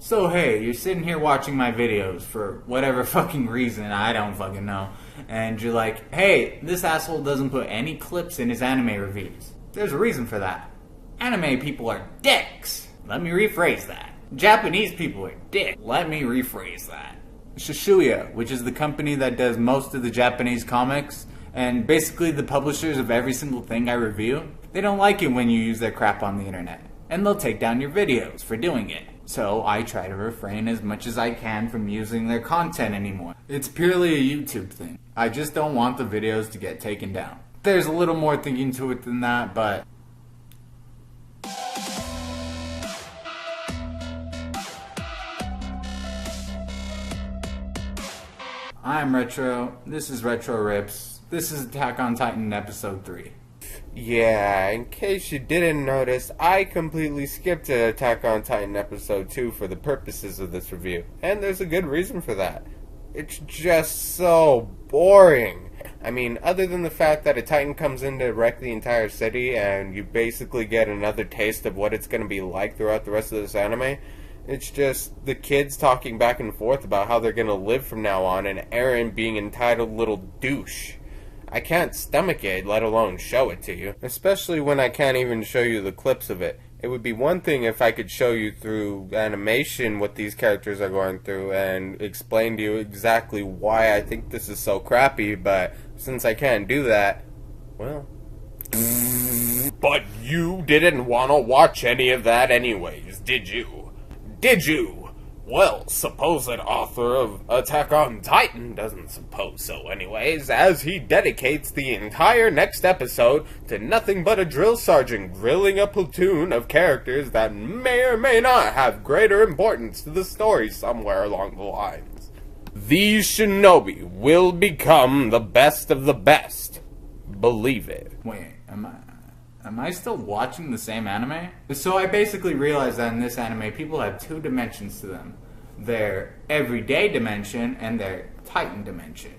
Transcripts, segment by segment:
So hey, you're sitting here watching my videos for whatever fucking reason, I don't fucking know. And you're like, hey, this asshole doesn't put any clips in his anime reviews. There's a reason for that. Anime people are dicks. Let me rephrase that. Japanese people are dicks. Let me rephrase that. Shishuya, which is the company that does most of the Japanese comics, and basically the publishers of every single thing I review, they don't like it when you use their crap on the internet. And they'll take down your videos for doing it. So I try to refrain as much as I can from using their content anymore. It's purely a YouTube thing. I just don't want the videos to get taken down. There's a little more thinking to it than that, but... I'm Retro, this is Retro Rips, this is Attack on Titan Episode 3. Yeah, in case you didn't notice, I completely skipped Attack on Titan Episode 2 for the purposes of this review. And there's a good reason for that. It's just so boring. I mean, other than the fact that a Titan comes in to wreck the entire city and you basically get another taste of what it's going to be like throughout the rest of this anime, it's just the kids talking back and forth about how they're going to live from now on and Eren being entitled little douche. I can't stomach it, let alone show it to you. Especially when I can't even show you the clips of it. It would be one thing if I could show you through animation what these characters are going through and explain to you exactly why I think this is so crappy, but since I can't do that, well... But you didn't want to watch any of that anyways, did you? Did you? Well, supposed author of Attack on Titan doesn't suppose so anyways, as he dedicates the entire next episode to nothing but a drill sergeant grilling a platoon of characters that may or may not have greater importance to the story somewhere along the lines. These shinobi will become the best of the best. Believe it. Wait, Am I still watching the same anime? So I basically realized that in this anime, people have two dimensions to them. Their everyday dimension and their Titan dimension.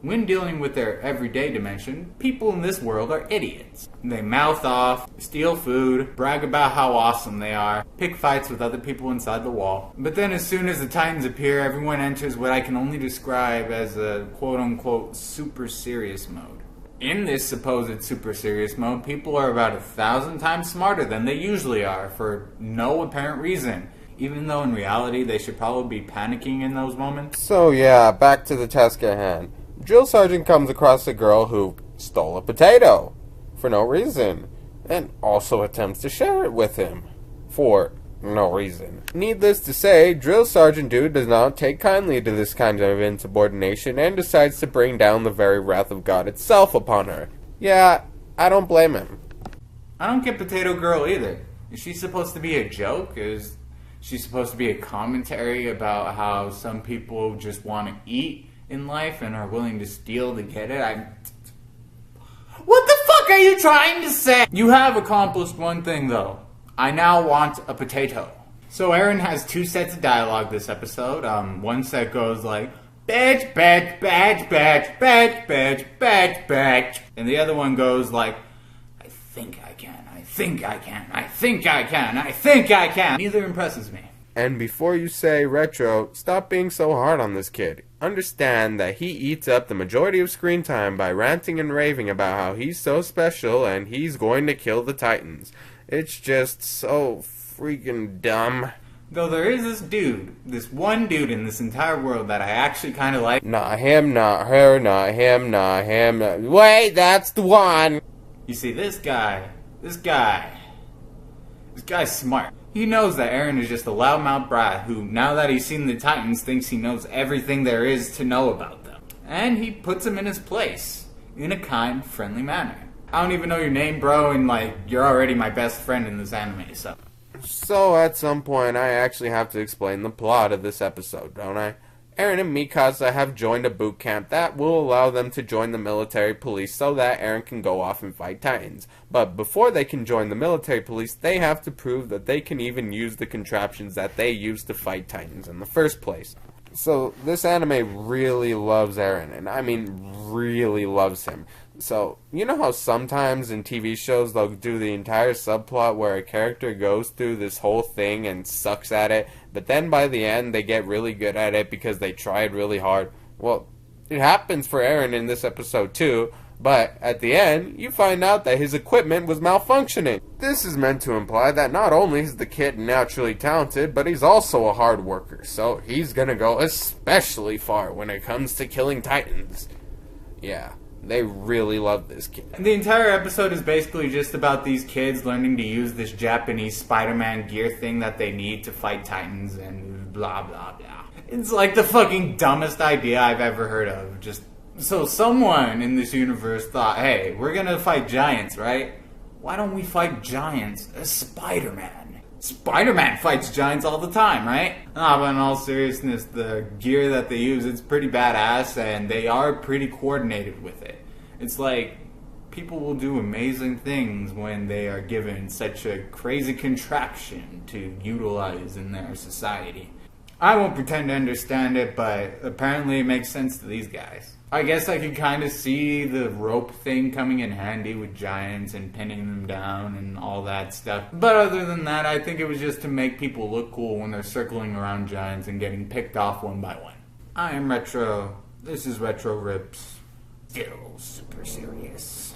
When dealing with their everyday dimension, people in this world are idiots. They mouth off, steal food, brag about how awesome they are, pick fights with other people inside the wall. But then as soon as the Titans appear, everyone enters what I can only describe as a quote-unquote super serious mode. In this supposed super serious mode, people are about 1,000 times smarter than they usually are for no apparent reason, even though in reality they should probably be panicking in those moments. So yeah, back to the task at hand. Drill Sergeant comes across a girl who stole a potato for no reason, and also attempts to share it with him for no reason. Needless to say, Drill Sergeant Dude does not take kindly to this kind of insubordination and decides to bring down the very wrath of God itself upon her. Yeah, I don't blame him. I don't get Potato Girl either. Is she supposed to be a joke? Is she supposed to be a commentary about how some people just want to eat in life and are willing to steal to get it? What the fuck are you trying to say? You have accomplished one thing though. I now want a potato. So Eren has two sets of dialogue this episode. One set goes like, bitch, bitch, bitch, bitch, bitch, bitch, bitch, bitch. And the other one goes like, I think I can, I think I can, I think I can, I think I can. Neither impresses me. And before you say, Retro, stop being so hard on this kid. Understand that he eats up the majority of screen time by ranting and raving about how he's so special and he's going to kill the Titans. It's just so freaking dumb. Though there is this dude, this one dude in this entire world that I actually kind of like. Not him, not her, not him, not him, not... Wait, that's the one! You see, this guy's smart. He knows that Eren is just a loudmouth brat who, now that he's seen the Titans, thinks he knows everything there is to know about them. And he puts him in his place, in a kind, friendly manner. I don't even know your name, bro, and like, you're already my best friend in this anime, so. So at some point, I actually have to explain the plot of this episode, don't I? Eren and Mikasa have joined a boot camp that will allow them to join the military police so that Eren can go off and fight Titans. But before they can join the military police, they have to prove that they can even use the contraptions that they used to fight Titans in the first place. So this anime really loves Eren, and I mean really loves him. So, you know how sometimes in TV shows they'll do the entire subplot where a character goes through this whole thing and sucks at it, but then by the end they get really good at it because they tried really hard. Well, it happens for Eren in this episode too, but at the end, you find out that his equipment was malfunctioning. This is meant to imply that not only is the kid naturally talented, but he's also a hard worker, so he's gonna go especially far when it comes to killing titans. Yeah, they really love this kid. The entire episode is basically just about these kids learning to use this Japanese Spider-Man gear thing that they need to fight titans and blah blah blah. It's like the fucking dumbest idea I've ever heard of. Just so someone in this universe thought, hey, we're gonna fight giants, right? Why don't we fight giants as Spider-Man? Spider-Man fights giants all the time, right? But in all seriousness, the gear that they use, it's pretty badass, and they are pretty coordinated with it. It's like, people will do amazing things when they are given such a crazy contraption to utilize in their society. I won't pretend to understand it, but apparently it makes sense to these guys. I guess I could kind of see the rope thing coming in handy with giants and pinning them down and all that stuff. But other than that, I think it was just to make people look cool when they're circling around giants and getting picked off one by one. I am Retro. This is Retro Rips. Feel super serious.